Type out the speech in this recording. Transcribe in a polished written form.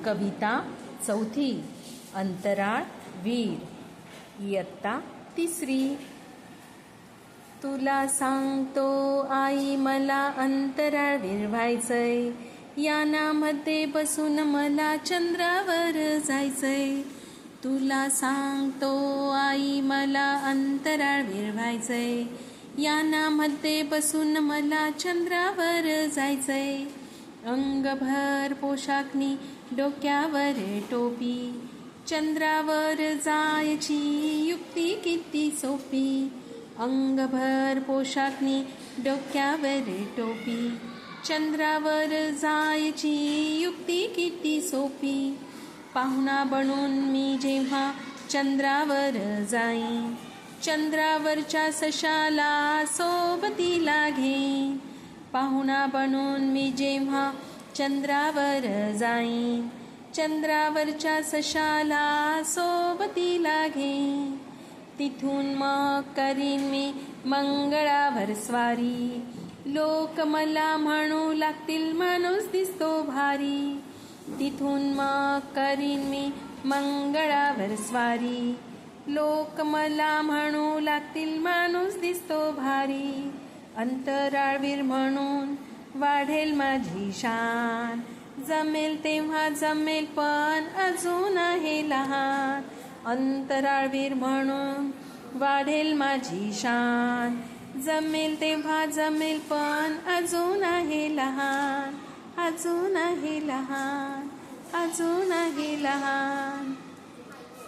कविता चौथी अंतराळ वीर इयत्ता तिसरी। तुला सांगतो आई मला अंतराळवीर व्हायचंय, यानामध्ये बसून मला चंद्रावर जायचंय। तुला सांगतो आई मला अंतराळवीर व्हायचंय, यानामध्ये बसून मला चंद्रावर जायचंय। अंगभर पोशाखनी डोक्यावर टोपी, चंद्रावर जायची युक्ती किती सोपी। अंगभर पोशाखनी डोक्यावर टोपी, चंद्रावर जायची युक्ती किती सोपी। पाहुणा बनून मी जेव्हा चंद्रावर जाईन, चंद्रावरच्या सशाला सोबतीला घेईन। पाहुणा बनून मी जेव्हा चंद्रावर जाईन, चंद्रावरच्या सशाला सोबतीला घेईन। तिथून मग करीन मी मंगळावर स्वारी, लोक मला म्हणू लागतील माणूस दिसतो भारी। तिथून मग करीन मी मंगळावर स्वारी, लोक मला म्हणू लागतील माणूस दिसतो भारी। अंतराळवीर म्हणून वाढेल माझी शान, जमेल तेव्हा जमेल पण अजून आहे लहान। अंतराळवीर म्हणून वाढेल माझी शान, जमेल तेव्हा जमेल पण अजून आहे लहान। अजून आहे लहान, अजून आहे लहान।